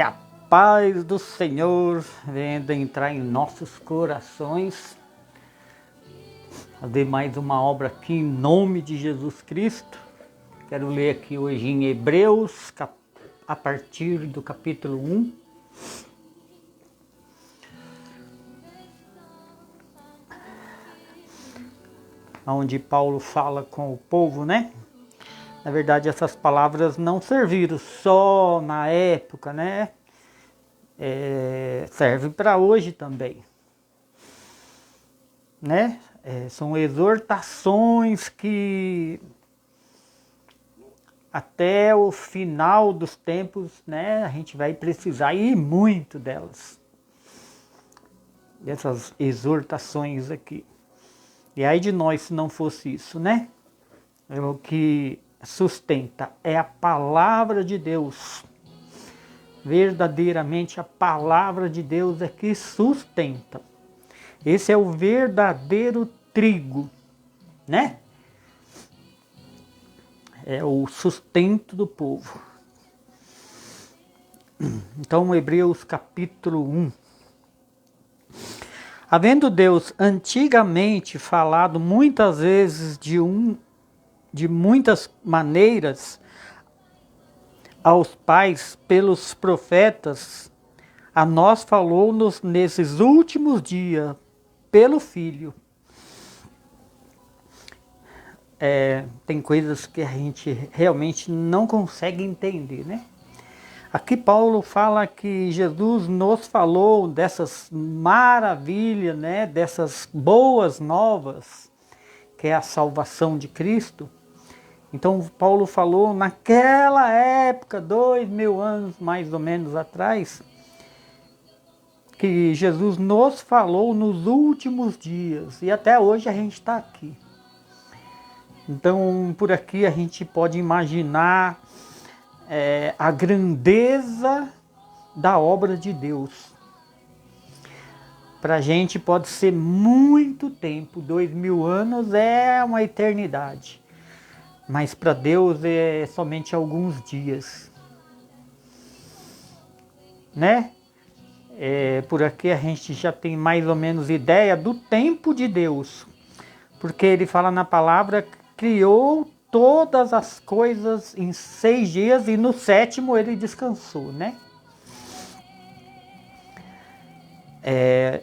Que a paz do Senhor venha entrar em nossos corações. Fazer mais uma obra aqui em nome de Jesus Cristo. Quero ler aqui hoje em Hebreus, a partir do capítulo 1. Onde Paulo fala com o povo, né? Na verdade, essas palavras não serviram só na época, né? Serve para hoje também, né? São exortações que até o final dos tempos, né? A gente vai precisar ir muito delas, dessas exortações aqui. E aí de nós se não fosse isso, né? É o que sustenta, é a palavra de Deus. Verdadeiramente a palavra de Deus é que sustenta. Esse é o verdadeiro trigo, né? É o sustento do povo. Então, Hebreus capítulo 1. Havendo Deus antigamente falado muitas vezes de muitas maneiras aos pais pelos profetas, a nós falou-nos nesses últimos dias pelo Filho. Tem coisas que a gente realmente não consegue entender, né? Aqui Paulo fala que Jesus nos falou dessas maravilhas, né? Dessas boas novas, que é a salvação de Cristo. Então Paulo falou naquela época, 2000 anos mais ou menos atrás, que Jesus nos falou nos últimos dias. E até hoje a gente está aqui. Então por aqui a gente pode imaginar a grandeza da obra de Deus. Para a gente pode ser muito tempo, 2000 anos é uma eternidade. Mas para Deus é somente alguns dias, né? Por aqui a gente já tem mais ou menos ideia do tempo de Deus, porque ele fala na palavra, criou todas as coisas em 6 dias e no 7º ele descansou, né?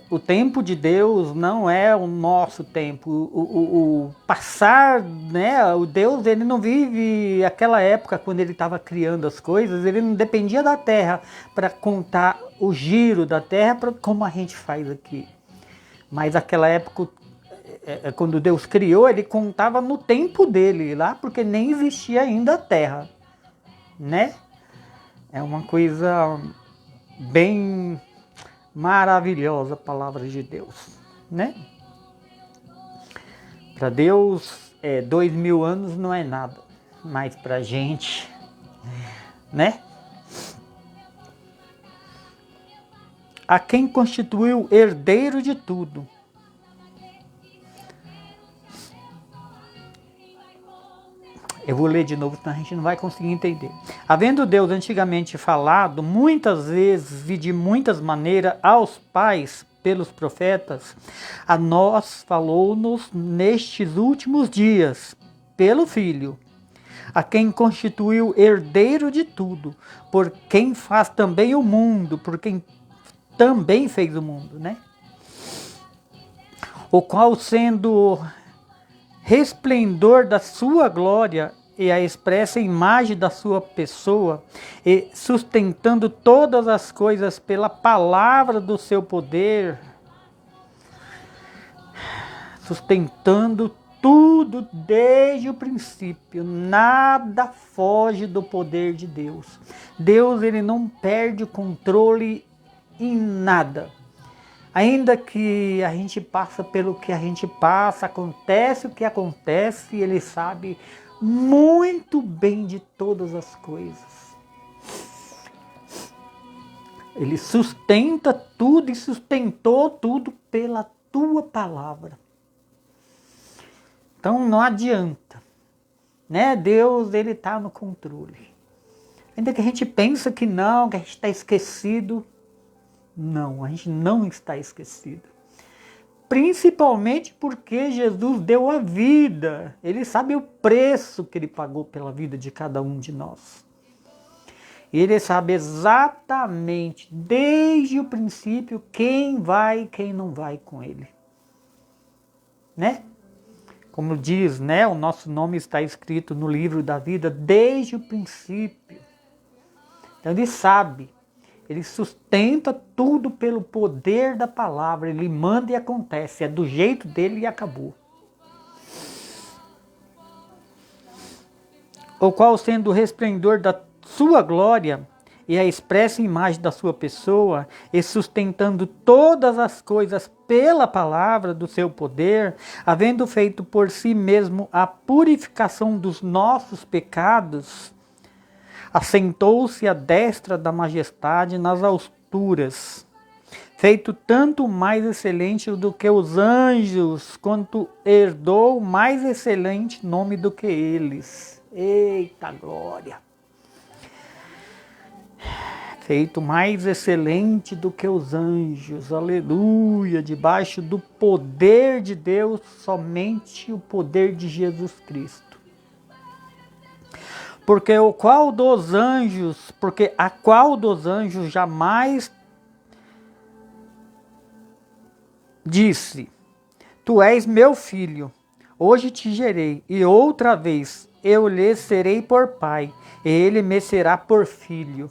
O tempo de Deus não é o nosso tempo, o passar, né? O Deus, ele não vive aquela época quando ele estava criando as coisas, ele não dependia da terra para contar o giro da terra como a gente faz aqui. Mas aquela época, quando Deus criou, ele contava no tempo dele lá, porque nem existia ainda a terra, né? É uma coisa bem maravilhosa a palavra de Deus, né? Para Deus, 2000 anos não é nada, mas para a gente, né? A quem constituiu herdeiro de tudo. Eu vou ler de novo, senão a gente não vai conseguir entender. Havendo Deus antigamente falado muitas vezes e de muitas maneiras aos pais pelos profetas, a nós falou-nos nestes últimos dias pelo Filho, a quem constituiu herdeiro de tudo, por quem faz também o mundo, por quem também fez o mundo, né? O qual, sendo resplendor da sua glória e a expressa imagem da sua pessoa, e sustentando todas as coisas pela palavra do seu poder, sustentando tudo desde o princípio, nada foge do poder de Deus. Deus, ele não perde o controle em nada. Ainda que a gente passa pelo que a gente passa, acontece o que acontece, ele sabe muito bem de todas as coisas. Ele sustenta tudo e sustentou tudo pela tua palavra. Então não adianta, né? Deus, ele está no controle. Ainda que a gente pensa que não, que a gente está esquecido. Não, a gente não está esquecido. Principalmente porque Jesus deu a vida. Ele sabe o preço que ele pagou pela vida de cada um de nós. Ele sabe exatamente, desde o princípio, quem vai e quem não vai com ele. Né? Como diz, né? O nosso nome está escrito no livro da vida desde o princípio. Então ele sabe. Ele sustenta tudo pelo poder da palavra. Ele manda e acontece. É do jeito dele e acabou. O qual, sendo o resplendor da sua glória e a expressa imagem da sua pessoa, e sustentando todas as coisas pela palavra do seu poder, havendo feito por si mesmo a purificação dos nossos pecados, assentou-se à destra da majestade nas alturas, feito tanto mais excelente do que os anjos, quanto herdou mais excelente nome do que eles. Eita glória! Feito mais excelente do que os anjos, aleluia, debaixo do poder de Deus, somente o poder de Jesus Cristo. Porque a qual dos anjos jamais disse: Tu és meu filho, hoje te gerei, e outra vez eu lhe serei por pai, e ele me será por filho.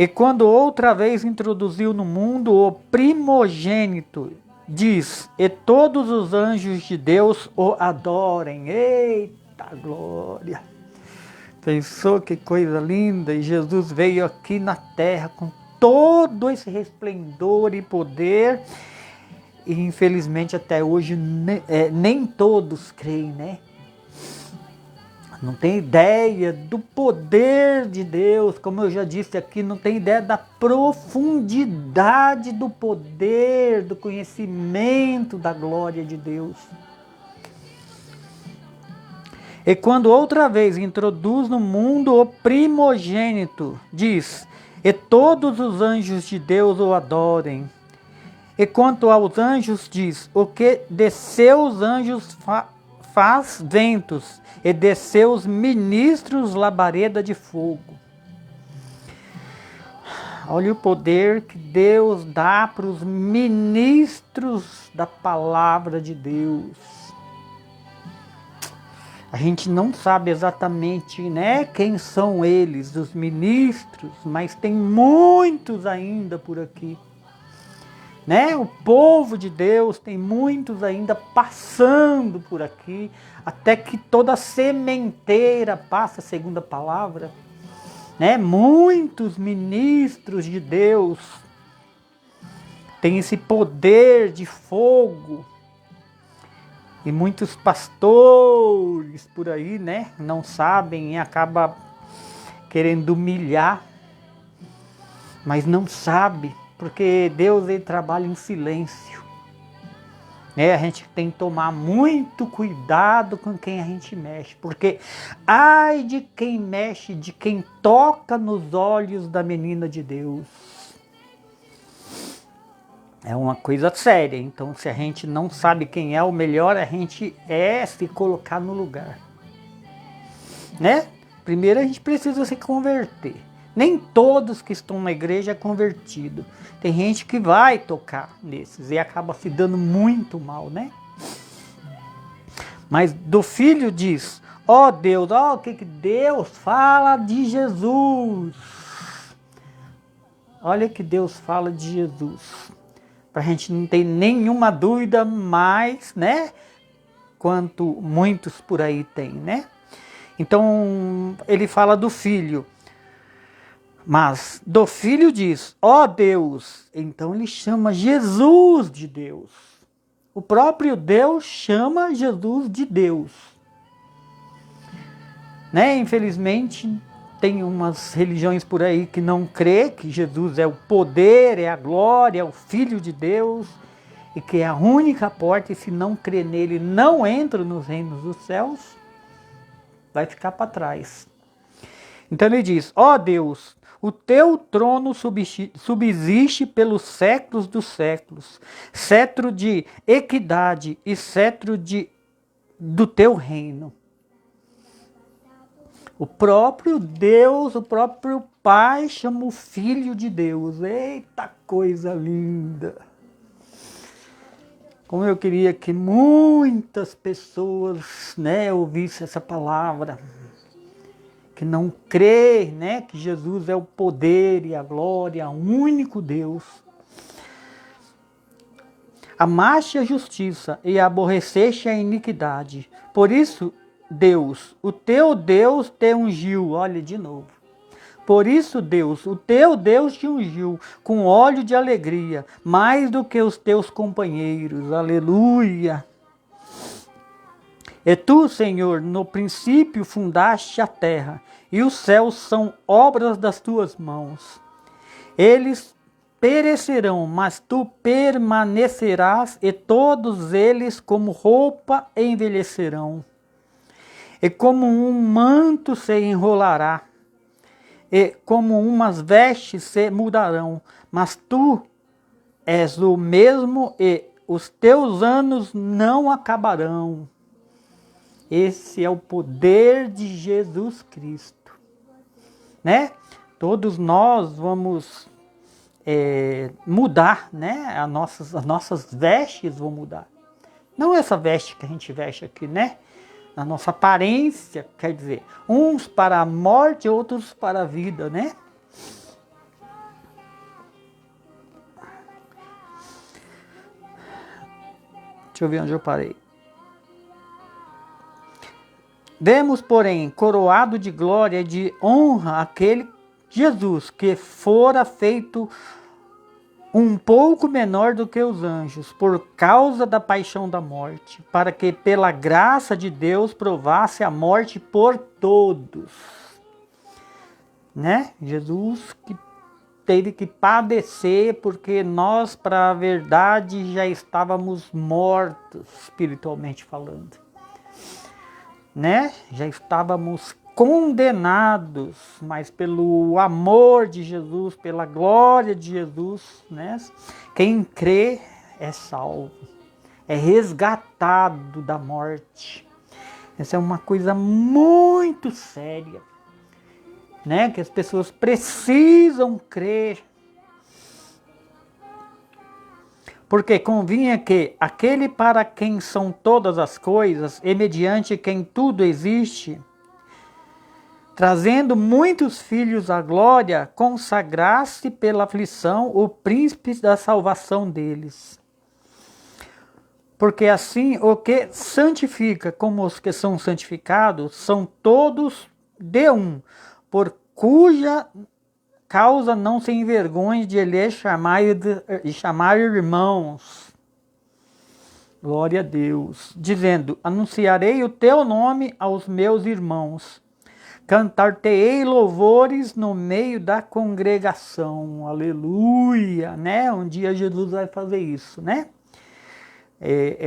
E quando outra vez introduziu no mundo o primogênito, diz: E todos os anjos de Deus o adorem. Eita glória! Pensou que coisa linda? E Jesus veio aqui na terra com todo esse resplendor e poder. E infelizmente até hoje nem todos creem, né? Não tem ideia do poder de Deus, como eu já disse aqui, não tem ideia da profundidade do poder, do conhecimento da glória de Deus. E quando outra vez introduz no mundo o primogênito, diz: E todos os anjos de Deus o adorem. E quanto aos anjos diz: O que de seus anjos faz ventos, e de seus ministros labareda de fogo. Olha o poder que Deus dá para os ministros da palavra de Deus. A gente não sabe exatamente, né, quem são eles, os ministros, mas tem muitos ainda por aqui. Né? O povo de Deus tem muitos ainda passando por aqui, até que toda sementeira passa, segundo a palavra. Né? Muitos ministros de Deus têm esse poder de fogo. E muitos pastores por aí, né, não sabem e acabam querendo humilhar, mas não sabe. Porque Deus ele trabalha em silêncio. A gente tem que tomar muito cuidado com quem a gente mexe. Porque ai de quem mexe, de quem toca nos olhos da menina de Deus. É uma coisa séria. Então se a gente não sabe quem é, o melhor a gente é se colocar no lugar. Né? Primeiro a gente precisa se converter. Nem todos que estão na igreja é convertido. Tem gente que vai tocar nesses e acaba se dando muito mal, né? Mas do filho diz: ó Deus, ó o que Deus fala de Jesus. Olha que Deus fala de Jesus. Para a gente não ter nenhuma dúvida mais, né? Quanto muitos por aí tem, né? Então ele fala do filho. Mas do filho diz: ó Deus. Então ele chama Jesus de Deus. O próprio Deus chama Jesus de Deus. Né? Infelizmente tem umas religiões por aí que não crê que Jesus é o poder, é a glória, é o Filho de Deus. E que é a única porta, e se não crê nele, não entra nos reinos dos céus, vai ficar para trás. Então ele diz: ó Deus, o teu trono subsiste pelos séculos dos séculos, cetro de equidade e cetro do teu reino. O próprio Deus, o próprio Pai chama o Filho de Deus. Eita coisa linda! Como eu queria que muitas pessoas, né, ouvissem essa palavra. Que não crê, né, que Jesus é o poder e a glória, o único Deus. Amaste a justiça e aborreceste a iniquidade. Por isso, Deus, o teu Deus te ungiu. Olha de novo. Por isso, Deus, o teu Deus te ungiu com óleo de alegria, mais do que os teus companheiros. Aleluia. E tu, Senhor, no princípio fundaste a terra, e os céus são obras das tuas mãos. Eles perecerão, mas tu permanecerás, e todos eles como roupa envelhecerão. E como um manto se enrolará, e como umas vestes se mudarão, mas tu és o mesmo, e os teus anos não acabarão. Esse é o poder de Jesus Cristo, né? Todos nós vamos mudar, né? As nossas vestes vão mudar. Não essa veste que a gente veste aqui, né? A nossa aparência, quer dizer, uns para a morte, outros para a vida, né? Deixa eu ver onde eu parei. Vemos, porém, coroado de glória e de honra aquele Jesus que fora feito um pouco menor do que os anjos, por causa da paixão da morte, para que pela graça de Deus provasse a morte por todos. Né? Jesus que teve que padecer porque nós, para a verdade, já estávamos mortos, espiritualmente falando. Né? Já estávamos condenados, mas pelo amor de Jesus, pela glória de Jesus, né? Quem crê é salvo, é resgatado da morte. Essa é uma coisa muito séria, né? Que as pessoas precisam crer. Porque convinha que aquele para quem são todas as coisas, e mediante quem tudo existe, trazendo muitos filhos à glória, consagrasse pela aflição o príncipe da salvação deles. Porque assim o que santifica como os que são santificados, são todos de um, por cuja causa não se envergonhe de lhe chamar irmãos. Glória a Deus. Dizendo, anunciarei o teu nome aos meus irmãos. Cantar-te-ei louvores no meio da congregação. Aleluia, né? Um dia Jesus vai fazer isso, né?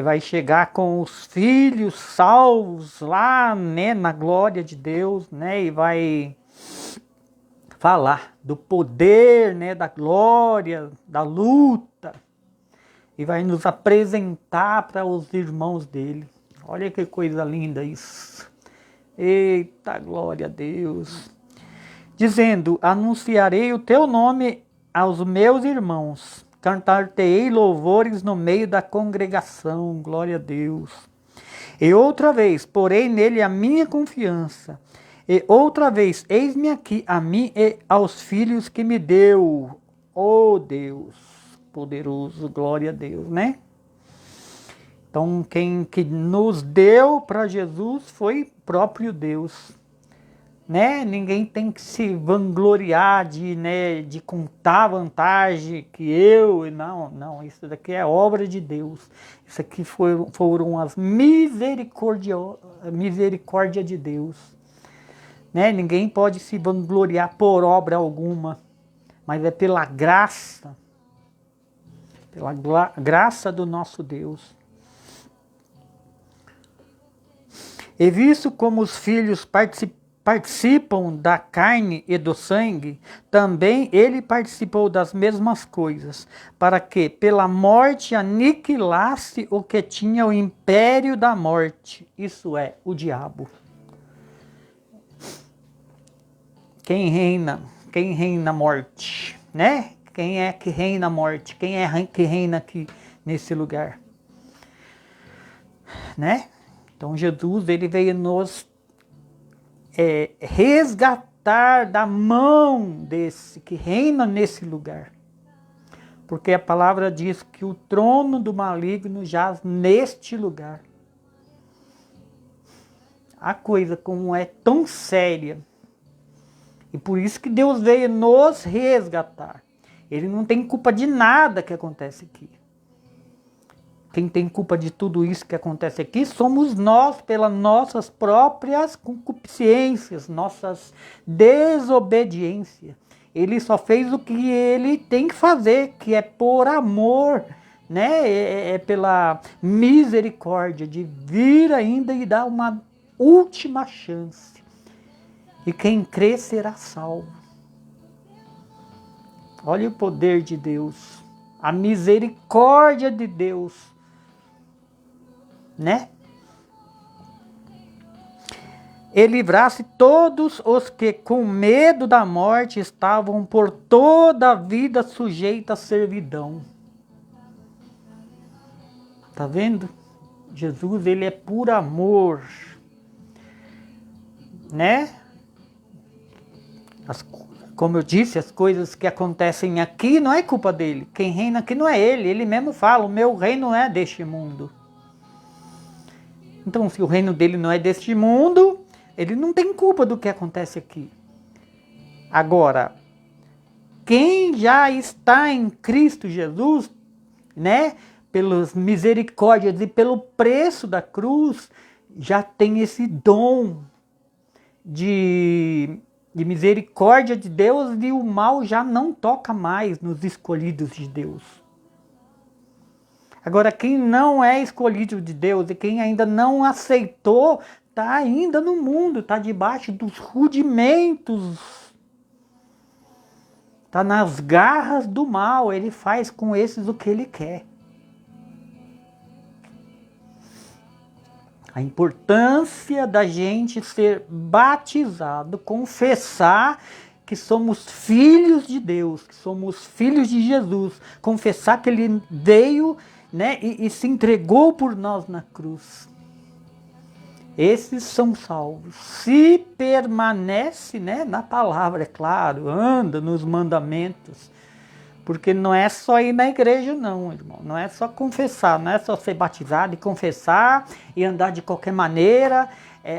Vai chegar com os filhos salvos lá, né? Na glória de Deus, né? E vai falar do poder, né, da glória, da luta, e vai nos apresentar para os irmãos dele. Olha que coisa linda isso. Eita, glória a Deus. Dizendo, anunciarei o teu nome aos meus irmãos, cantar-te-ei louvores no meio da congregação, glória a Deus. E outra vez, porei nele a minha confiança. E outra vez, eis-me aqui a mim e aos filhos que me deu. Oh Deus, poderoso, glória a Deus, né? Então, quem que nos deu para Jesus foi próprio Deus, né? Ninguém tem que se vangloriar de contar vantagem que não, isso daqui é obra de Deus. Isso aqui foram as misericórdia de Deus. Né? Ninguém pode se vangloriar por obra alguma, mas é pela graça do nosso Deus. E visto como os filhos participam da carne e do sangue, também ele participou das mesmas coisas, para que pela morte aniquilasse o que tinha o império da morte, isso é, o diabo. Quem reina a morte, né? Quem é que reina a morte? Quem é que reina aqui nesse lugar? Né? Então Jesus, ele veio nos resgatar da mão desse que reina nesse lugar. Porque a palavra diz que o trono do maligno jaz neste lugar. A coisa como é tão séria. E por isso que Deus veio nos resgatar. Ele não tem culpa de nada que acontece aqui. Quem tem culpa de tudo isso que acontece aqui somos nós, pelas nossas próprias concupiscências, nossas desobediências. Ele só fez o que ele tem que fazer, que é por amor, né? É pela misericórdia de vir ainda e dar uma última chance. E quem crê será salvo. Olha o poder de Deus, a misericórdia de Deus, né? E livrasse todos os que com medo da morte estavam por toda a vida sujeitos à servidão. Tá vendo? Jesus, ele é por amor, né? Como eu disse, as coisas que acontecem aqui não é culpa dele. Quem reina aqui não é ele. Ele mesmo fala, o meu reino não é deste mundo. Então, se o reino dele não é deste mundo, ele não tem culpa do que acontece aqui. Agora, quem já está em Cristo Jesus, né, pelas misericórdias e pelo preço da cruz, já tem esse dom de misericórdia de Deus, e o mal já não toca mais nos escolhidos de Deus. Agora, quem não é escolhido de Deus e quem ainda não aceitou, está ainda no mundo, está debaixo dos rudimentos, está nas garras do mal. Ele faz com esses o que ele quer. A importância da gente ser batizado, confessar que somos filhos de Deus, que somos filhos de Jesus, confessar que ele veio, né, e se entregou por nós na cruz. Esses são salvos. Se permanece, né, na palavra, é claro, anda nos mandamentos. Porque não é só ir na igreja não, irmão. Não é só confessar, não é só ser batizado e confessar e andar de qualquer maneira,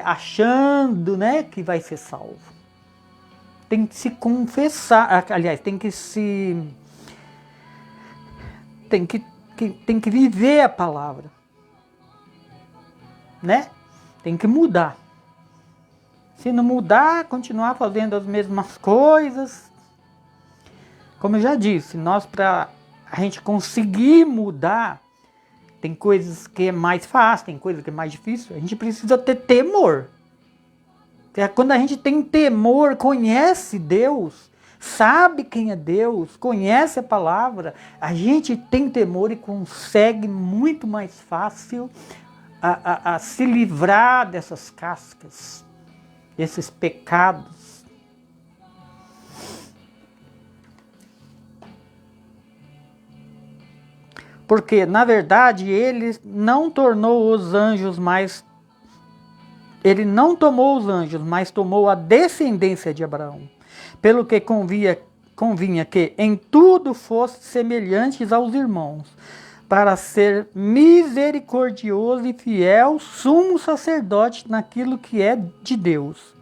achando, né, que vai ser salvo. Tem que se confessar, aliás, tem que viver a palavra, né? Tem que mudar. Se não mudar, continuar fazendo as mesmas coisas. Como eu já disse, para a gente conseguir mudar, tem coisas que é mais fácil, tem coisas que é mais difícil. A gente precisa ter temor. Quando a gente tem temor, conhece Deus, sabe quem é Deus, conhece a palavra, a gente tem temor e consegue muito mais fácil a se livrar dessas cascas, desses pecados. Porque, na verdade, ele não tomou os anjos, mas tomou a descendência de Abraão. Pelo que convinha que em tudo fossem semelhantes aos irmãos, para ser misericordioso e fiel sumo sacerdote naquilo que é de Deus,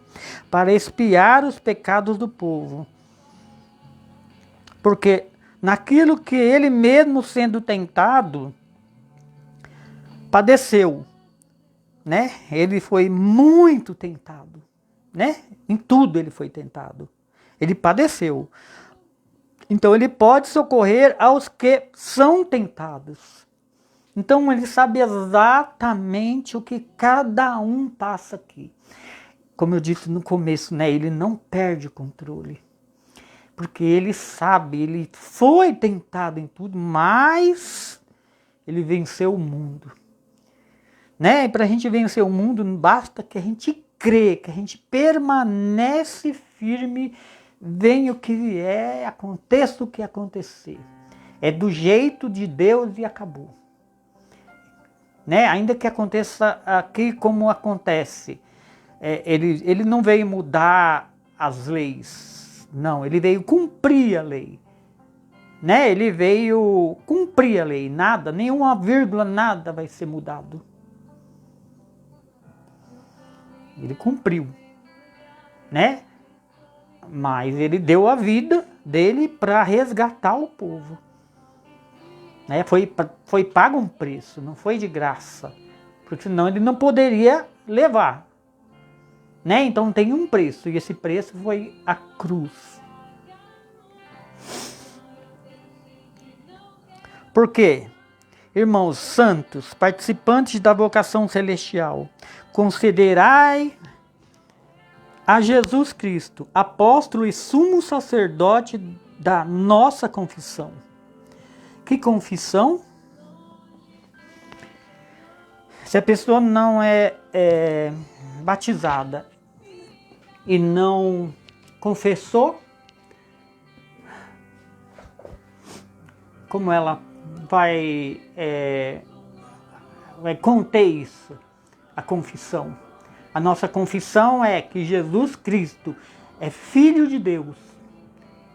para expiar os pecados do povo. Porque naquilo que ele mesmo sendo tentado, padeceu, né? Ele foi muito tentado, né? Em tudo ele foi tentado. Ele padeceu. Então ele pode socorrer aos que são tentados. Então ele sabe exatamente o que cada um passa aqui. como eu disse no começo, né, ele não perde o controle. Porque ele sabe, ele foi tentado em tudo, mas ele venceu o mundo. Né? E para a gente vencer o mundo, basta que a gente crê, que a gente permanece firme, venha o que vier, aconteça o que acontecer. É do jeito de Deus e acabou. Né? Ainda que aconteça aqui como acontece, ele não veio mudar as leis, não, ele veio cumprir a lei. Né? Ele veio cumprir a lei, nada, nenhuma vírgula, nada vai ser mudado. Ele cumpriu, né? Mas ele deu a vida dele para resgatar o povo. Né? Foi pago um preço, não foi de graça, porque senão ele não poderia levar. Né? Então tem um preço, e esse preço foi a cruz. Por quê? Irmãos santos, participantes da vocação celestial, considerai a Jesus Cristo, apóstolo e sumo sacerdote da nossa confissão. Que confissão? Se a pessoa não é batizada e não confessou, como ela vai conter isso, a confissão? A nossa confissão é que Jesus Cristo é Filho de Deus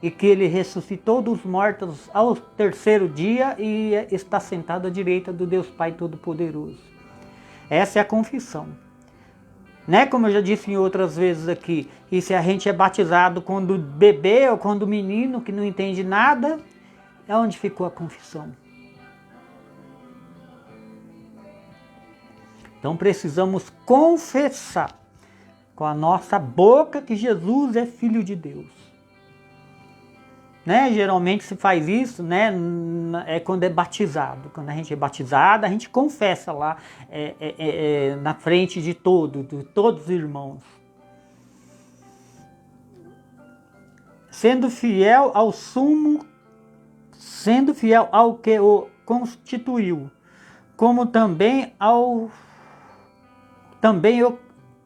e que Ele ressuscitou dos mortos ao terceiro dia e está sentado à direita do Deus Pai Todo-Poderoso. Essa é a confissão. Né? Como eu já disse em outras vezes aqui, e se a gente é batizado quando bebê ou quando menino que não entende nada, é onde ficou a confissão. Então precisamos confessar com a nossa boca que Jesus é Filho de Deus. Né? Geralmente se faz isso, né? Quando é batizado. Quando a gente é batizado, a gente confessa lá na frente de todos os irmãos. Sendo fiel ao que o constituiu, como também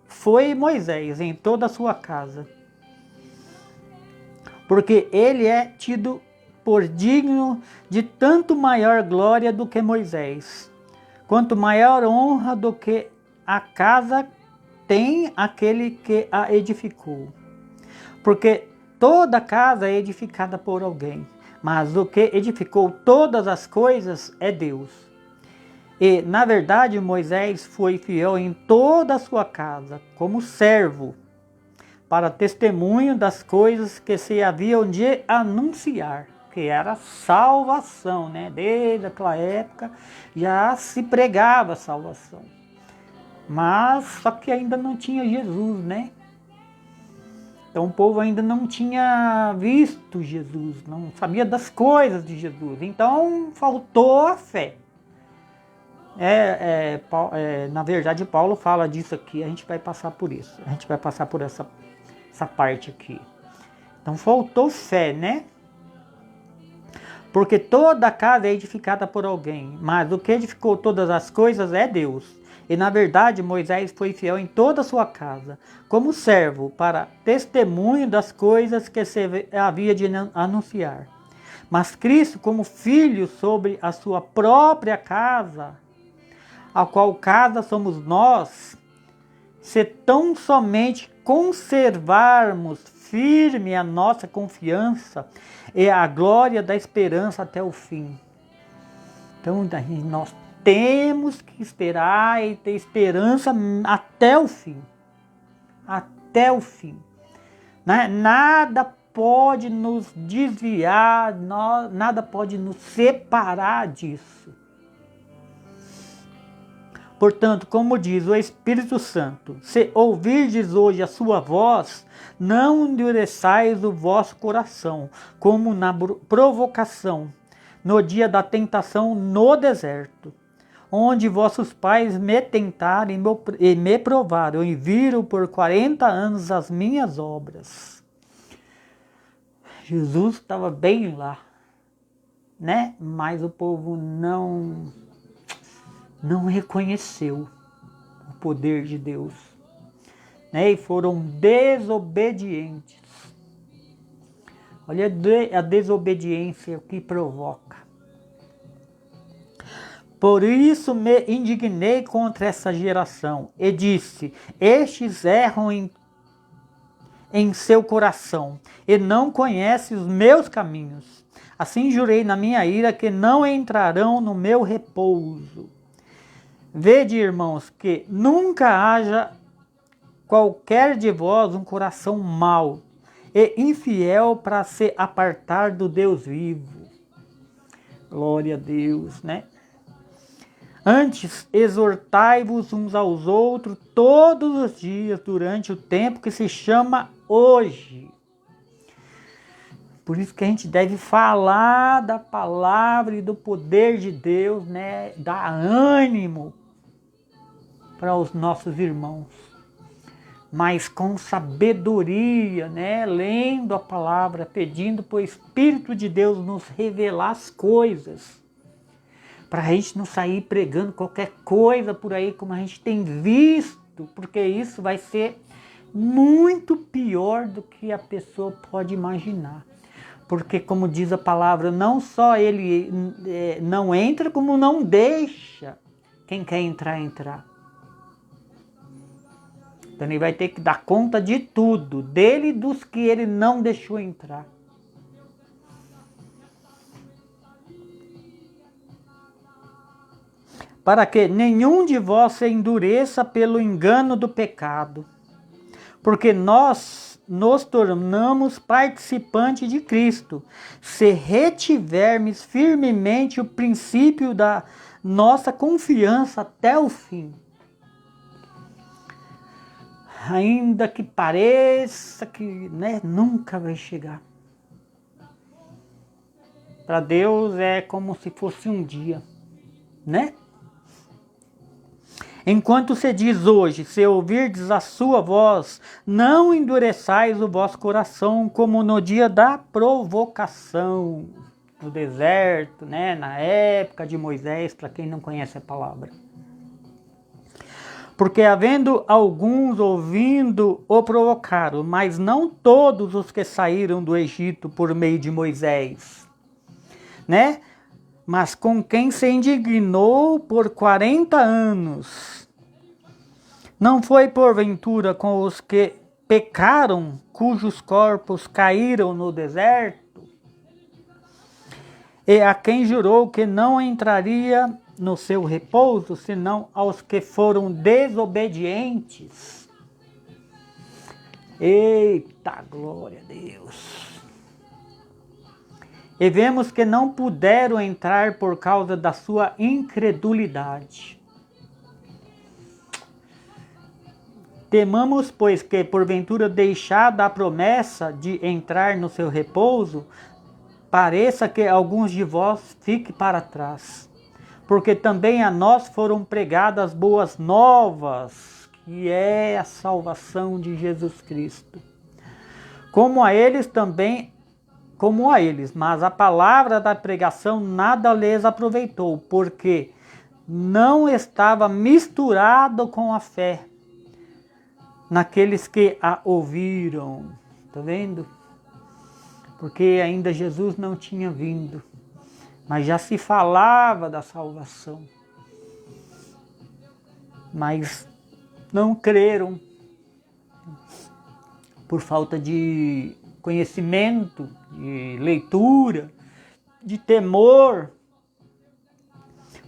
foi Moisés em toda a sua casa. Porque ele é tido por digno de tanto maior glória do que Moisés, quanto maior honra do que a casa tem aquele que a edificou. Porque toda casa é edificada por alguém, mas o que edificou todas as coisas é Deus. E, na verdade, Moisés foi fiel em toda a sua casa, como servo, para testemunho das coisas que se haviam de anunciar, que era salvação, né? Desde aquela época já se pregava salvação. Mas só que ainda não tinha Jesus, né? Então o povo ainda não tinha visto Jesus, não sabia das coisas de Jesus. Então faltou a fé. Na verdade, Paulo fala disso aqui, a gente vai passar por isso. A gente vai passar por essa parte aqui. Então faltou fé, né? Porque toda a casa é edificada por alguém, mas o que edificou todas as coisas é Deus. E na verdade Moisés foi fiel em toda a sua casa, como servo, para testemunho das coisas que se havia de anunciar. Mas Cristo, como filho sobre a sua própria casa, a qual casa somos nós, se tão somente conservarmos firme a nossa confiança e a glória da esperança até o fim. Então nós temos que esperar e ter esperança até o fim. Até o fim. Nada pode nos desviar, nada pode nos separar disso. Portanto, como diz o Espírito Santo, se ouvirdes hoje a sua voz, não endureçais o vosso coração, como na provocação, no dia da tentação no deserto, onde vossos pais me tentaram e me provaram, e viram por 40 anos as minhas obras. Jesus estava bem lá, né? Mas o povo não reconheceu o poder de Deus, né? E foram desobedientes. Olha a desobediência que provoca. Por isso me indignei contra essa geração e disse: estes erram em seu coração e não conhecem os meus caminhos. Assim jurei na minha ira que não entrarão no meu repouso. Vede, irmãos, que nunca haja qualquer de vós um coração mau e infiel para se apartar do Deus vivo. Glória a Deus, né? Antes, exortai-vos uns aos outros todos os dias durante o tempo que se chama hoje. Por isso que a gente deve falar da palavra e do poder de Deus, né? Dar ânimo para os nossos irmãos. Mas com sabedoria, né? Lendo a palavra, pedindo para o Espírito de Deus nos revelar as coisas. Para a gente não sair pregando qualquer coisa por aí, como a gente tem visto, porque isso vai ser muito pior do que a pessoa pode imaginar. Porque, como diz a palavra, não só ele não entra, como não deixa quem quer entrar. Então ele vai ter que dar conta de tudo, dele e dos que ele não deixou entrar. Para que nenhum de vós se endureça pelo engano do pecado, porque nós nos tornamos participantes de Cristo, se retivermos firmemente o princípio da nossa confiança até o fim. Ainda que pareça que, né, nunca vai chegar. Para Deus é como se fosse um dia, né? Enquanto se diz hoje, se ouvirdes a sua voz, não endureçais o vosso coração como no dia da provocação, no deserto, né? Na época de Moisés, para quem não conhece a palavra. Porque havendo alguns ouvindo o provocaram, mas não todos os que saíram do Egito por meio de Moisés, né? Mas com quem se indignou por 40 anos. Não foi porventura com os que pecaram, cujos corpos caíram no deserto? E a quem jurou que não entraria no seu repouso, senão aos que foram desobedientes? Eita, glória a Deus! E vemos que não puderam entrar por causa da sua incredulidade. Temamos, pois, que porventura deixada a promessa de entrar no seu repouso, pareça que alguns de vós fiquem para trás. Porque também a nós foram pregadas boas novas, que é a salvação de Jesus Cristo. Como a eles, mas a palavra da pregação nada lhes aproveitou, porque não estava misturado com a fé naqueles que a ouviram. Tá vendo? Porque ainda Jesus não tinha vindo, mas já se falava da salvação. Mas não creram por falta de conhecimento, de leitura, de temor.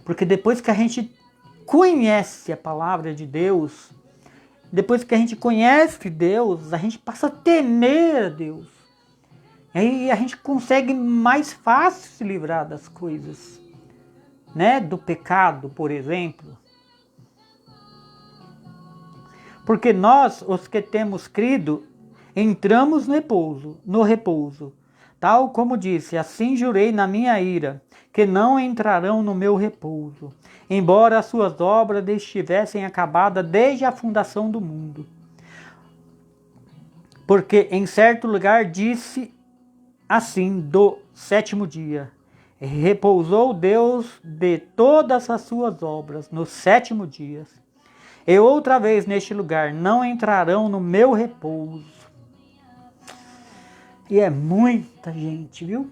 Porque depois que a gente conhece a palavra de Deus, depois que a gente conhece Deus, a gente passa a temer a Deus. E aí a gente consegue mais fácil se livrar das coisas, né? Do pecado, por exemplo. Porque nós, os que temos crido, entramos no repouso, tal como disse, assim jurei na minha ira, que não entrarão no meu repouso, embora as suas obras estivessem acabadas desde a fundação do mundo. Porque em certo lugar disse assim do sétimo dia: repousou Deus de todas as suas obras no sétimo dia. E outra vez neste lugar não entrarão no meu repouso. E é muita gente, viu?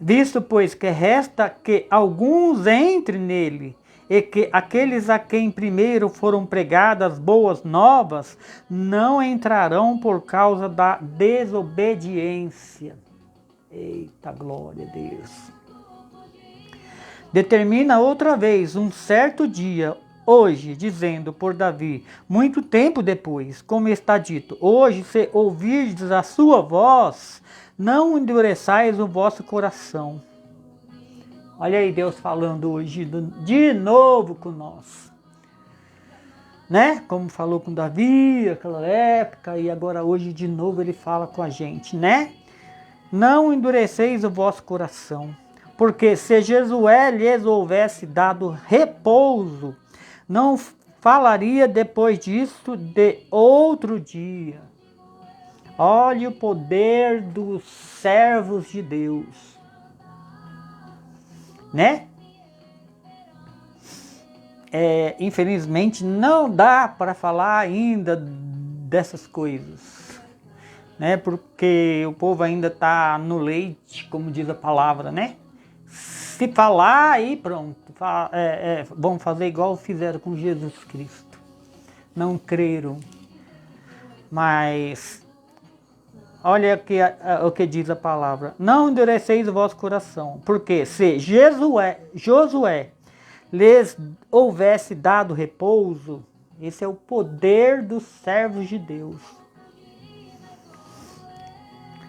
Visto, pois, que resta que alguns entrem nele, e que aqueles a quem primeiro foram pregadas boas novas não entrarão por causa da desobediência. Eita, glória a Deus. Determina outra vez um certo dia, hoje, dizendo por Davi, muito tempo depois, como está dito, hoje se ouvirdes a sua voz, não endureçais o vosso coração. Olha aí Deus falando hoje de novo com nós. Né? Como falou com Davi naquela época, e agora hoje de novo ele fala com a gente, né? Não endureceis o vosso coração, porque se Josué lhes houvesse dado repouso, não falaria depois disso de outro dia. Olhe o poder dos servos de Deus, né? Infelizmente não dá para falar ainda dessas coisas, né? Porque o povo ainda está no leite, como diz a palavra, né? Se falar aí pronto, vão fazer igual fizeram com Jesus Cristo. Não creram. Mas olha o que diz a palavra. Não endureceis o vosso coração, porque se Josué lhes houvesse dado repouso, esse é o poder dos servos de Deus.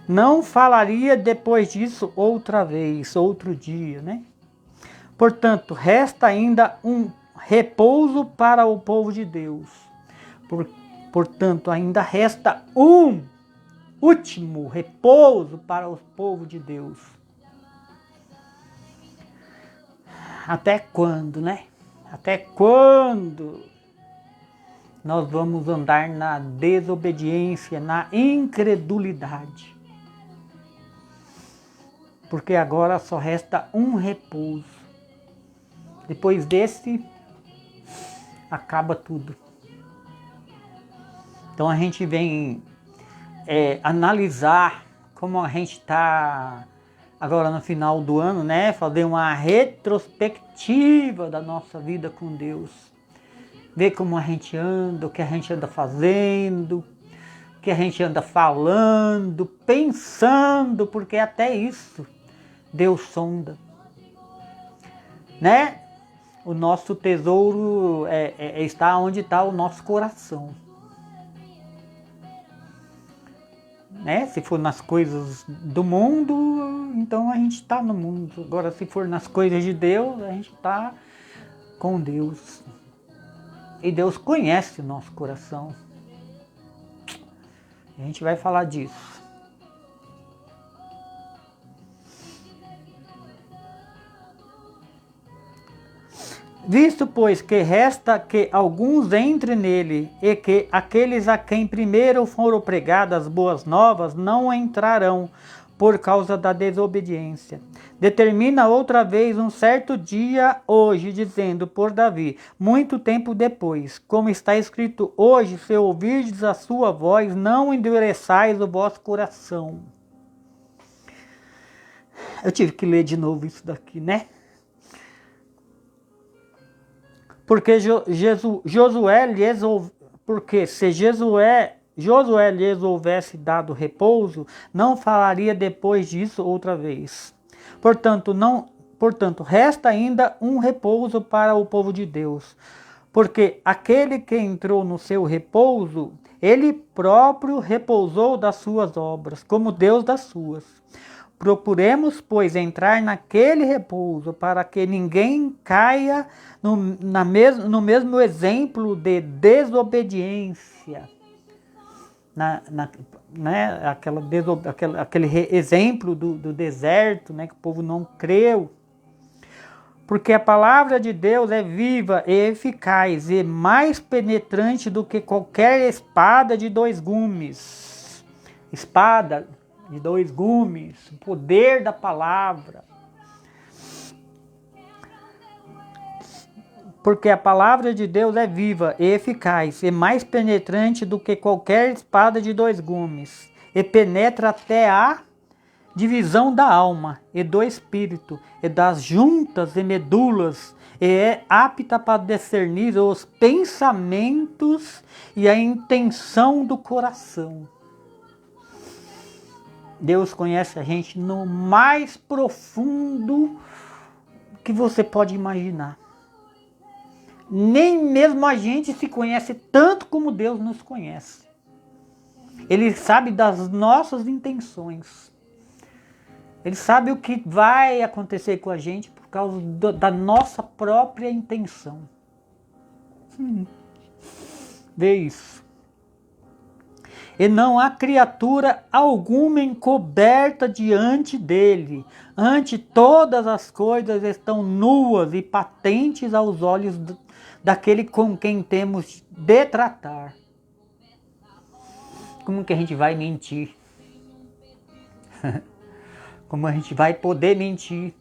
Não falaria depois disso outra vez, outro dia, né? Portanto, resta ainda um repouso para o povo de Deus. Portanto, ainda resta um último repouso para o povo de Deus. Até quando, né? Até quando nós vamos andar na desobediência, na incredulidade? Porque agora só resta um repouso. Depois desse, acaba tudo. Então a gente vem analisar como a gente está agora no final do ano, né? Fazer uma retrospectiva da nossa vida com Deus. Ver como a gente anda, o que a gente anda fazendo, o que a gente anda falando, pensando, porque até isso Deus sonda, né? O nosso tesouro está onde está o nosso coração. Né? Se for nas coisas do mundo, então a gente está no mundo. Agora, se for nas coisas de Deus, a gente está com Deus. E Deus conhece o nosso coração. A gente vai falar disso. Visto, pois, que resta que alguns entrem nele, e que aqueles a quem primeiro foram pregadas boas novas não entrarão por causa da desobediência. Determina outra vez um certo dia hoje, dizendo por Davi, muito tempo depois, como está escrito, hoje, se ouvirdes a sua voz, não endureçais o vosso coração. Eu tive que ler de novo isso daqui, né? Porque se Josué lhes houvesse dado repouso, não falaria depois disso outra vez. Portanto, resta ainda um repouso para o povo de Deus. Porque aquele que entrou no seu repouso, ele próprio repousou das suas obras, como Deus das suas. Procuremos, pois, entrar naquele repouso, para que ninguém caia no mesmo exemplo de desobediência. né, aquele exemplo do deserto, né, que o povo não creu. Porque a palavra de Deus é viva e eficaz e mais penetrante do que qualquer espada de dois gumes. Espada de dois gumes, o poder da palavra. Porque a palavra de Deus é viva e eficaz e mais penetrante do que qualquer espada de dois gumes. E penetra até a divisão da alma e do espírito e das juntas e medulas e é apta para discernir os pensamentos e a intenção do coração. Deus conhece a gente no mais profundo que você pode imaginar. Nem mesmo a gente se conhece tanto como Deus nos conhece. Ele sabe das nossas intenções. Ele sabe o que vai acontecer com a gente por causa da nossa própria intenção. Vê isso. E não há criatura alguma encoberta diante dele. Ante todas as coisas estão nuas e patentes aos olhos daquele com quem temos de tratar. Como que a gente vai mentir? Como a gente vai poder mentir,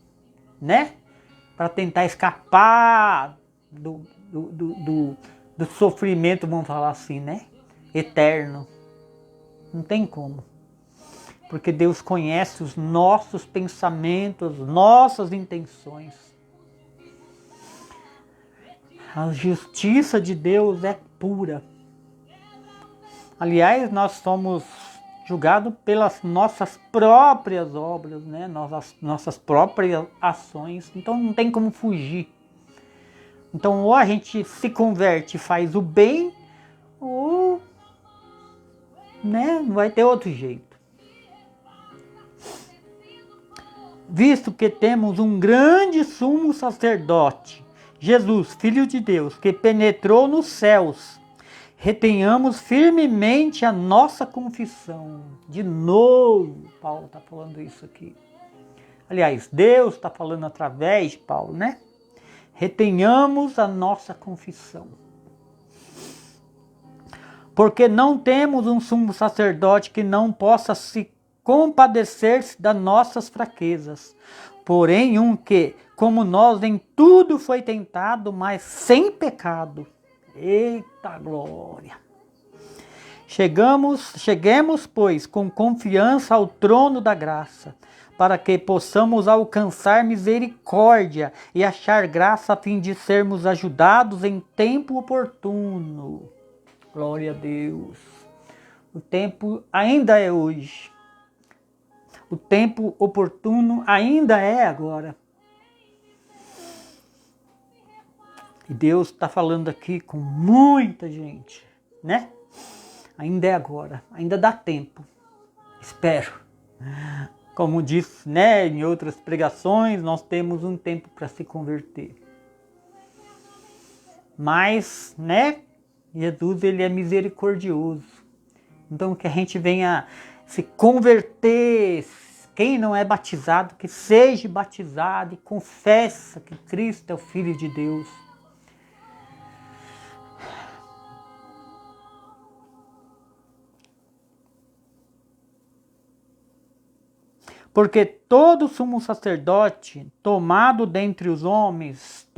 né? Para tentar escapar do sofrimento, vamos falar assim, né? Eterno. Não tem como. Porque Deus conhece os nossos pensamentos, nossas intenções. A justiça de Deus é pura. Aliás, nós somos julgados pelas nossas próprias obras, né? Nossas próprias ações. Então não tem como fugir. Então ou a gente se converte e faz o bem, ou, né, não vai ter outro jeito. Visto que temos um grande sumo sacerdote, Jesus, Filho de Deus, que penetrou nos céus, retenhamos firmemente a nossa confissão. De novo, Paulo está falando isso aqui. Aliás, Deus está falando através de Paulo, né? Retenhamos a nossa confissão. Porque não temos um sumo sacerdote que não possa se compadecer-se das nossas fraquezas. Porém, um que, como nós, em tudo foi tentado, mas sem pecado. Eita glória! Cheguemos, pois, com confiança ao trono da graça, para que possamos alcançar misericórdia e achar graça a fim de sermos ajudados em tempo oportuno. Glória a Deus! O tempo ainda é hoje. O tempo oportuno ainda é agora. E Deus está falando aqui com muita gente, né? Ainda é agora, ainda dá tempo. Espero. Como disse, né, em outras pregações, nós temos um tempo para se converter. Mas, né, Jesus, ele é misericordioso. Então que a gente venha se converter. Quem não é batizado, que seja batizado e confessa que Cristo é o Filho de Deus. Porque todo sumo sacerdote tomado dentre os homens,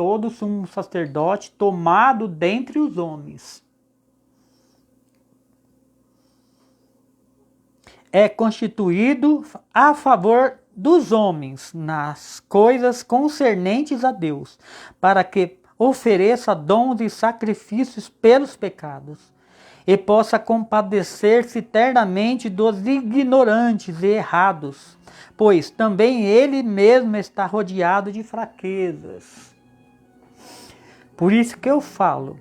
é constituído a favor dos homens nas coisas concernentes a Deus, para que ofereça dons e sacrifícios pelos pecados, e possa compadecer-se eternamente dos ignorantes e errados, pois também ele mesmo está rodeado de fraquezas. Por isso que eu falo,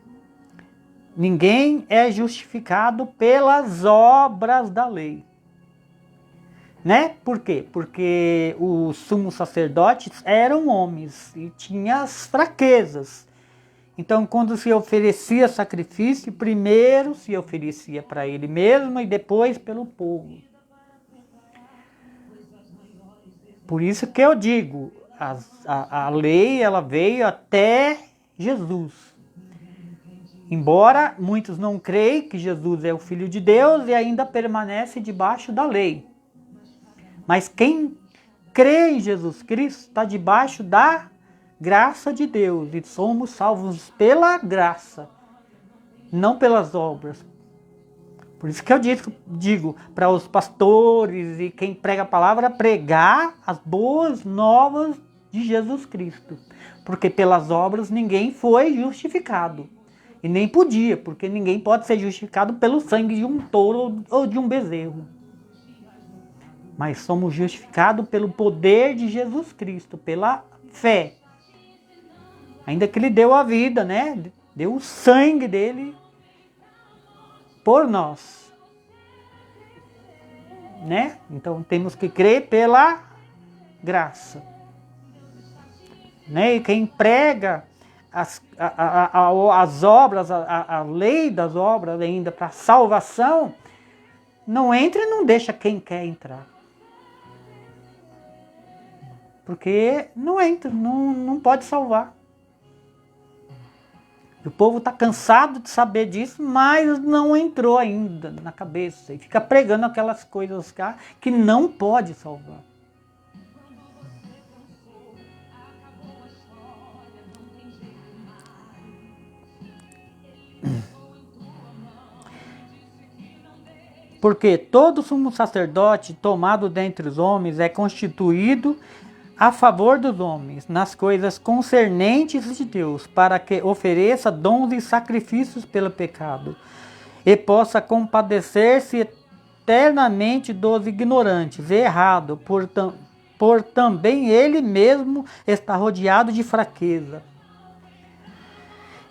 ninguém é justificado pelas obras da lei. Né? Por quê? Porque os sumos sacerdotes eram homens e tinham as fraquezas. Então, quando se oferecia sacrifício, primeiro se oferecia para ele mesmo e depois pelo povo. Por isso que eu digo, a lei ela veio até Jesus. Embora muitos não creem que Jesus é o Filho de Deus e ainda permanece debaixo da lei. Mas quem crê em Jesus Cristo está debaixo da graça de Deus. E somos salvos pela graça, não pelas obras. Por isso que eu digo para os pastores e quem prega a palavra, pregar as boas novas de Jesus Cristo. Porque pelas obras ninguém foi justificado. E nem podia, porque ninguém pode ser justificado pelo sangue de um touro ou de um bezerro. Mas somos justificados pelo poder de Jesus Cristo, pela fé. Ainda que ele deu a vida, né? Deu o sangue dele por nós. Né? Então temos que crer pela graça. Né? E quem prega as obras, a lei das obras ainda para salvação, não entra e não deixa quem quer entrar. Porque não entra, não pode salvar. O povo está cansado de saber disso, mas não entrou ainda na cabeça. E fica pregando aquelas coisas que não pode salvar. Porque todo sumo sacerdote tomado dentre os homens é constituído a favor dos homens, nas coisas concernentes de Deus, para que ofereça dons e sacrifícios pelo pecado, e possa compadecer-se eternamente dos ignorantes, errado, por também ele mesmo está rodeado de fraqueza.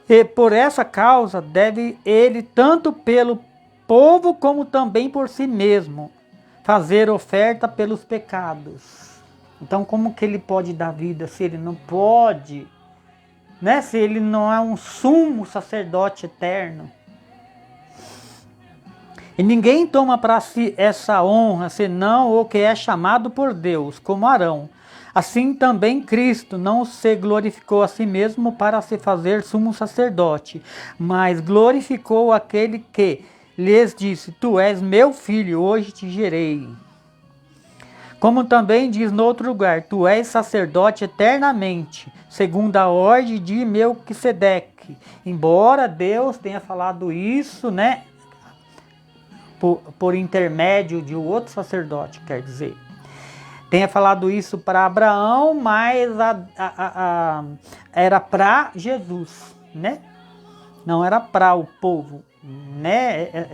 E por essa causa deve ele, tanto pelo povo como também por si mesmo, fazer oferta pelos pecados. Então, como que ele pode dar vida se ele não pode, né? Se ele não é um sumo sacerdote eterno? E ninguém toma para si essa honra, senão o que é chamado por Deus, como Arão. Assim também Cristo não se glorificou a si mesmo para se fazer sumo sacerdote, mas glorificou aquele que lhes disse: Tu és meu filho, hoje te gerei. Como também diz no outro lugar: Tu és sacerdote eternamente, segundo a ordem de Melquisedeque. Embora Deus tenha falado isso, né, por intermédio de outro sacerdote, quer dizer. Tenha falado isso para Abraão, mas era para Jesus, né? Não era para o povo, né?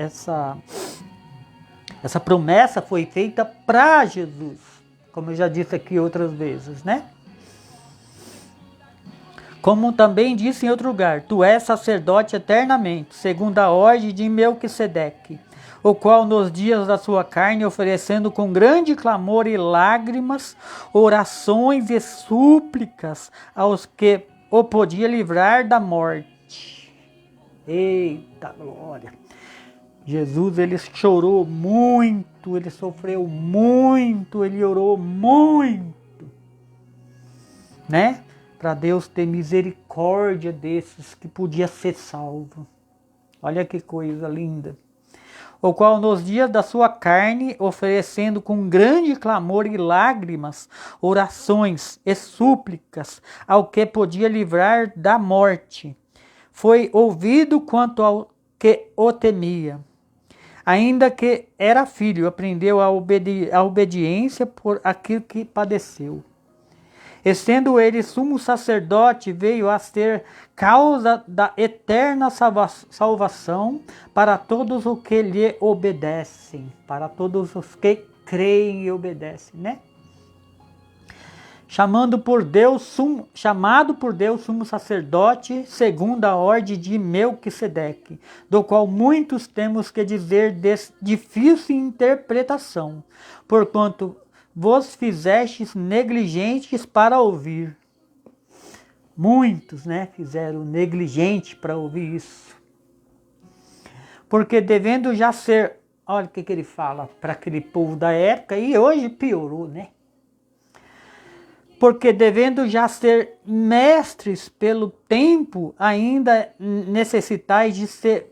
Essa promessa foi feita para Jesus, como eu já disse aqui outras vezes, né? Como também disse em outro lugar: Tu és sacerdote eternamente, segundo a ordem de Melquisedeque, o qual nos dias da sua carne, oferecendo com grande clamor e lágrimas, orações e súplicas aos que o podia livrar da morte. Eita glória! Jesus, ele chorou muito, ele sofreu muito, ele orou muito, né? Para Deus ter misericórdia desses que podia ser salvo. Olha que coisa linda. O qual nos dias da sua carne, oferecendo com grande clamor e lágrimas, orações e súplicas ao que podia livrar da morte, foi ouvido quanto ao que o temia. Ainda que era filho, aprendeu a obediência por aquilo que padeceu. E sendo ele sumo sacerdote, veio a ser causa da eterna salvação para todos os que lhe obedecem, para todos os que creem e obedecem, né? Chamado por Deus sumo sacerdote, segundo a ordem de Melquisedeque, do qual muitos temos que dizer de difícil interpretação, porquanto vos fizestes negligentes para ouvir. Muitos, né, fizeram negligente para ouvir isso. Porque devendo já ser, olha o que ele fala para aquele povo da época, e hoje piorou, né? Porque devendo já ser mestres pelo tempo, ainda necessitais de ser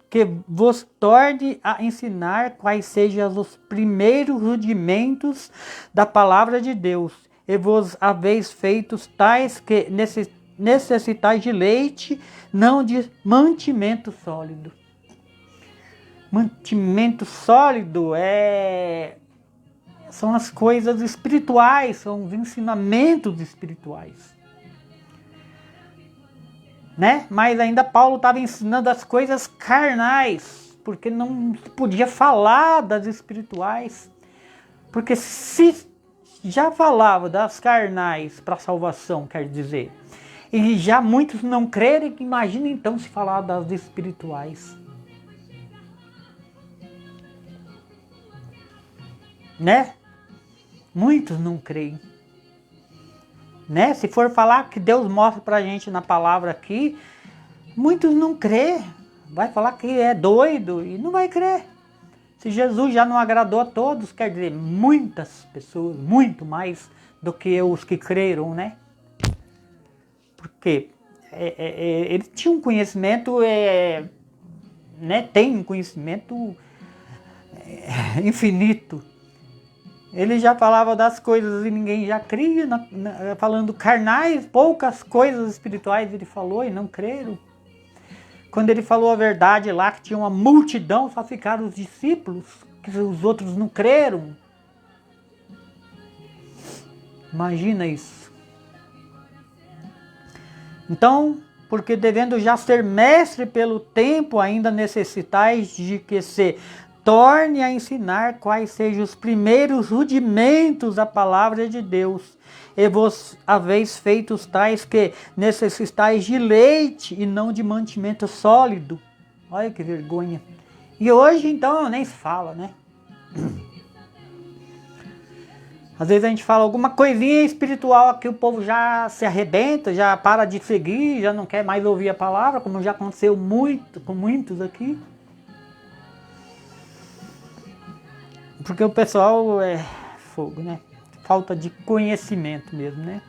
que vos torne a ensinar quais sejam os primeiros rudimentos da palavra de Deus, e vos haveis feitos tais que necessitais de leite, não de mantimento sólido. Mantimento sólido são as coisas espirituais, são os ensinamentos espirituais. Né? Mas ainda Paulo estava ensinando as coisas carnais, porque não podia falar das espirituais. Porque se já falava das carnais para salvação, quer dizer, e já muitos não crerem, imagina então se falar das espirituais. Né? Muitos não creem. Né? Se for falar que Deus mostra pra gente na palavra aqui, muitos não crê. Vai falar que é doido e não vai crer. Se Jesus já não agradou a todos, quer dizer, muitas pessoas, muito mais do que os que creram, né? Porque ele tinha um conhecimento, né? Tem um conhecimento infinito. Ele já falava das coisas e ninguém já cria, falando carnais, poucas coisas espirituais ele falou e não creram. Quando ele falou a verdade lá, que tinha uma multidão, só ficaram os discípulos, que os outros não creram. Imagina isso. Então, porque devendo já ser mestre pelo tempo, ainda necessitais de que se torne a ensinar quais sejam os primeiros rudimentos da palavra de Deus, e vos haveis feitos tais que necessitais de leite e não de mantimento sólido. Olha que vergonha. E hoje então nem se fala, né? Às vezes a gente fala alguma coisinha espiritual aqui, o povo já se arrebenta, já para de seguir, já não quer mais ouvir a palavra, como já aconteceu muito com muitos aqui. Porque o pessoal é fogo, né? Falta de conhecimento mesmo, né?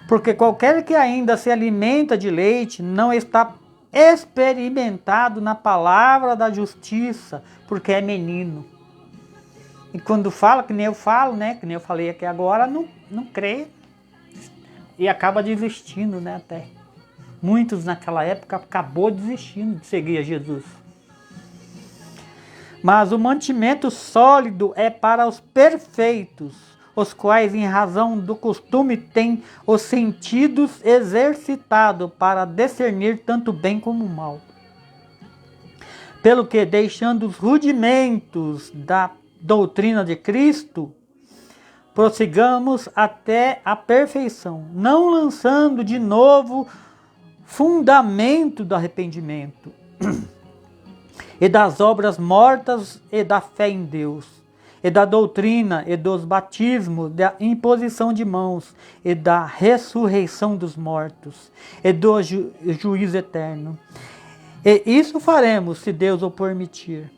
Porque qualquer que ainda se alimenta de leite não está experimentado na palavra da justiça, porque é menino. E quando fala, que nem eu falo, né? Que nem eu falei aqui agora, não crê. E acaba desistindo, né? Até. Muitos naquela época acabou desistindo de seguir a Jesus. Mas o mantimento sólido é para os perfeitos, os quais, em razão do costume, têm os sentidos exercitados para discernir tanto bem como mal. Pelo que, deixando os rudimentos da doutrina de Cristo, prossigamos até a perfeição, não lançando de novo fundamento do arrependimento e das obras mortas e da fé em Deus, e da doutrina e dos batismos, da imposição de mãos e da ressurreição dos mortos e do juízo eterno. E isso faremos, se Deus o permitir,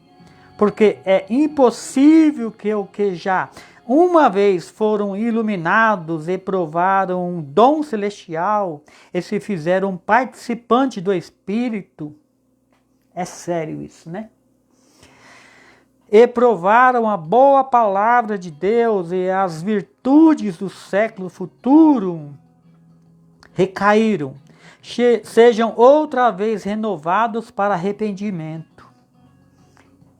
porque é impossível que o que já uma vez foram iluminados e provaram um dom celestial e se fizeram participante do Espírito. É sério isso, né? E provaram a boa palavra de Deus e as virtudes do século futuro, recaíram, sejam outra vez renovados para arrependimento.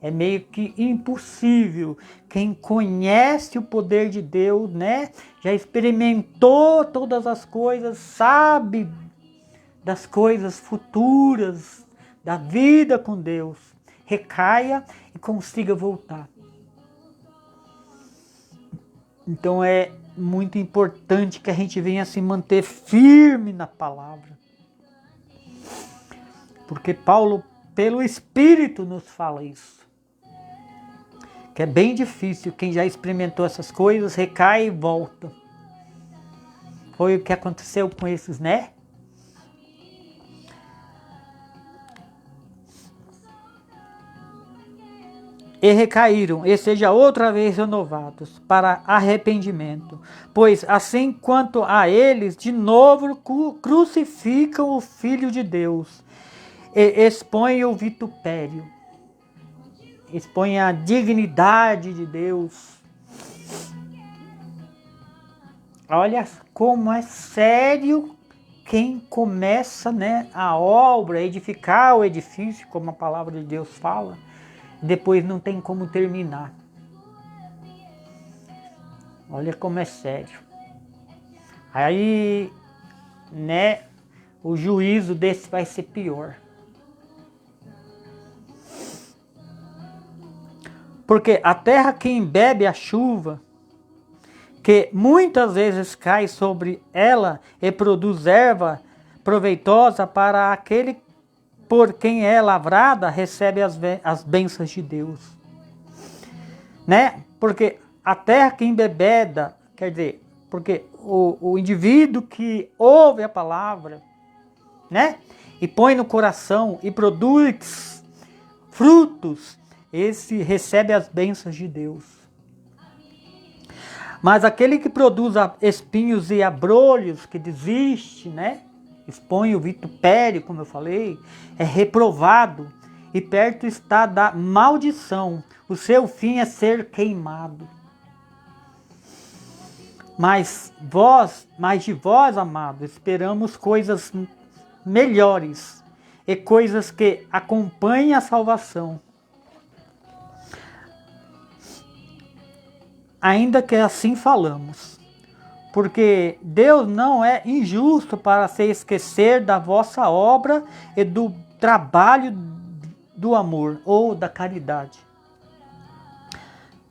É meio que impossível. Quem conhece o poder de Deus, né? Já experimentou todas as coisas, sabe das coisas futuras, da vida com Deus, recaia e consiga voltar. Então é muito importante que a gente venha se manter firme na palavra. Porque Paulo, pelo Espírito, nos fala isso. Que é bem difícil, quem já experimentou essas coisas, recai e volta. Foi o que aconteceu com esses, né? e recaíram, e seja outra vez renovados para arrependimento. Pois assim quanto a eles, de novo crucificam o Filho de Deus, e expõem o vitupério, expõem a dignidade de Deus. Olha como é sério quem começa, né, a obra, edificar o edifício, como a palavra de Deus fala, depois não tem como terminar. Olha como é sério. Aí, né, o juízo desse vai ser pior. Porque a terra que embebe a chuva, que muitas vezes cai sobre ela e produz erva proveitosa para aquele por quem é lavrada, recebe as bênçãos de Deus. Né? Porque a terra que embebeda, quer dizer, porque o indivíduo que ouve a palavra, né? E põe no coração e produz frutos, esse recebe as bênçãos de Deus. Mas aquele que produz espinhos e abrolhos, que desiste, né? Expõe o vitupério, como eu falei, é reprovado e perto está da maldição. O seu fim é ser queimado. Mas de vós, amados, esperamos coisas melhores e coisas que acompanhem a salvação. Ainda que assim falamos, porque Deus não é injusto para se esquecer da vossa obra e do trabalho do amor ou da caridade,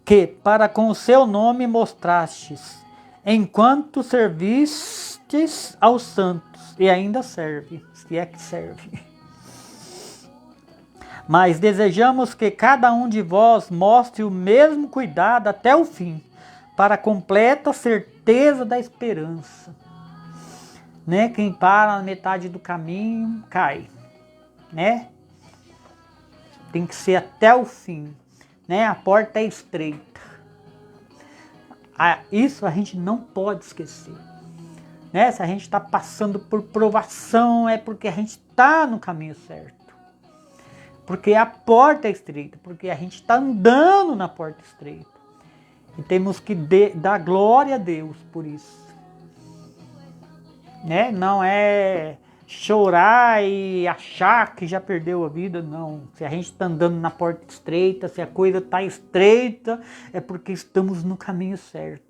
que para com o seu nome mostrastes, enquanto servistes aos santos, e ainda serve, se é que serve. Mas desejamos que cada um de vós mostre o mesmo cuidado até o fim, para a completa certeza da esperança. Né? Quem para na metade do caminho, cai. Né? Tem que ser até o fim. Né? A porta é estreita. Isso a gente não pode esquecer. Né? Se a gente está passando por provação, é porque a gente está no caminho certo. Porque a porta é estreita, porque a gente está andando na porta estreita. E temos que dar glória a Deus por isso. Né? Não é chorar e achar que já perdeu a vida, não. Se a gente está andando na porta estreita, se a coisa está estreita, é porque estamos no caminho certo.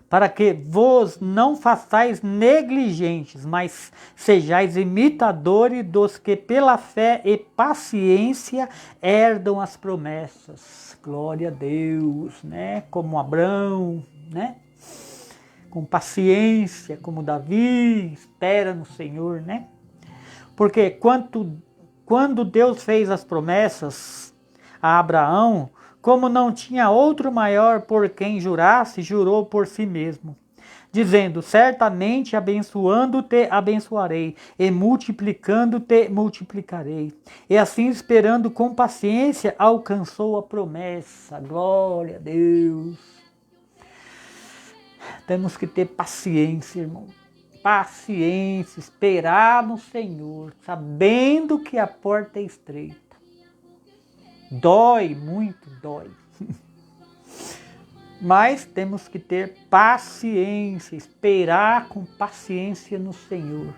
Para que vos não façais negligentes, mas sejais imitadores dos que pela fé e paciência herdam as promessas. Glória a Deus, né? Como Abraão, né? Com paciência, como Davi, espera no Senhor, né? Porque quando Deus fez as promessas a Abraão, como não tinha outro maior por quem jurasse, jurou por si mesmo, dizendo, certamente abençoando-te abençoarei, e multiplicando-te multiplicarei. E assim, esperando com paciência, alcançou a promessa. Glória a Deus. Temos que ter paciência, irmão. Paciência, esperar no Senhor, sabendo que a porta é estreita. Dói, muito dói. Mas temos que ter paciência, esperar com paciência no Senhor.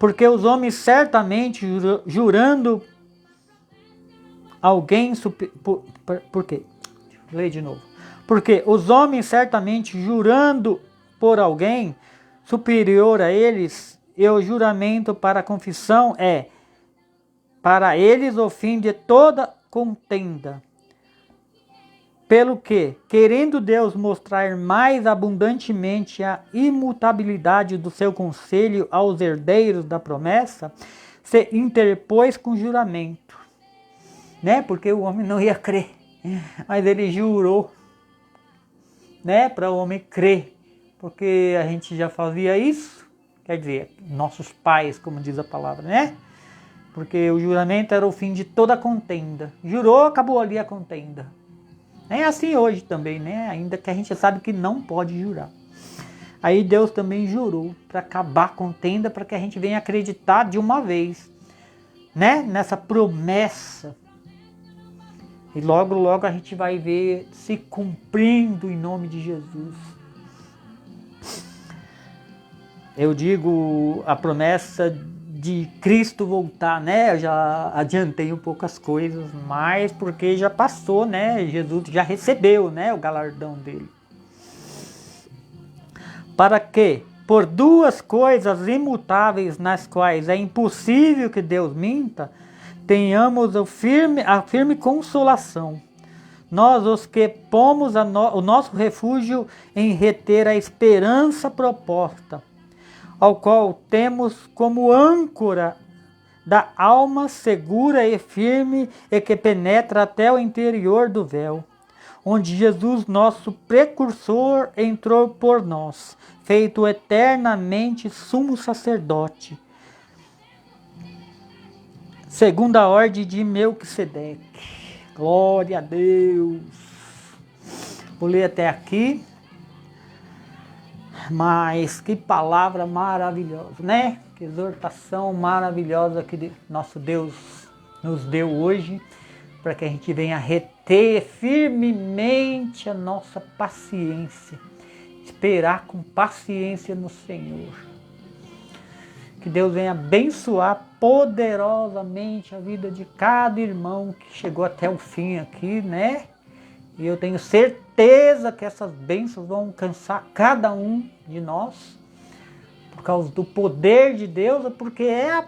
Porque os homens certamente jurando alguém... Por quê? Leia de novo. Porque os homens certamente jurando por alguém superior a eles, e o juramento para a confissão é para eles o fim de toda contenda. Pelo que, querendo Deus mostrar mais abundantemente a imutabilidade do seu conselho aos herdeiros da promessa, se interpôs com juramento. Né? Porque o homem não ia crer, mas ele jurou, né? Para o homem crer. Porque a gente já fazia isso, quer dizer, nossos pais, como diz a palavra, né? Porque o juramento era o fim de toda contenda. Jurou, acabou ali a contenda. É assim hoje também, né? Ainda que a gente sabe que não pode jurar. Aí Deus também jurou para acabar a contenda, para que a gente venha acreditar de uma vez, né? Nessa promessa. E logo, logo a gente vai ver se cumprindo em nome de Jesus. Eu digo a promessa de Cristo voltar, né? Eu já adiantei um pouco as coisas, mas porque já passou, né? Jesus já recebeu, né? O galardão dele. Para que, por duas coisas imutáveis nas quais é impossível que Deus minta, tenhamos a firme consolação. Nós, os que pomos o nosso refúgio em reter a esperança proposta, ao qual temos como âncora da alma segura e firme e que penetra até o interior do véu, onde Jesus, nosso precursor, entrou por nós, feito eternamente sumo sacerdote, segundo a ordem de Melquisedeque. Glória a Deus. Vou ler até aqui. Mas que palavra maravilhosa, né? Que exortação maravilhosa que nosso Deus nos deu hoje, para que a gente venha reter firmemente a nossa paciência, esperar com paciência no Senhor. Que Deus venha abençoar poderosamente a vida de cada irmão que chegou até o fim aqui, né? E eu tenho certeza que essas bênçãos vão alcançar cada um de nós, por causa do poder de Deus, porque é a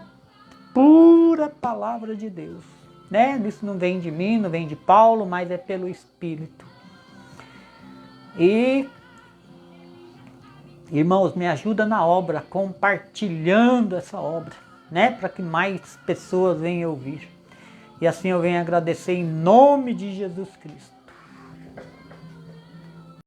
pura palavra de Deus, né? Isso não vem de mim, não vem de Paulo, mas é pelo Espírito. E, irmãos, me ajuda na obra, compartilhando essa obra, né? Para que mais pessoas venham ouvir. E assim eu venho agradecer em nome de Jesus Cristo.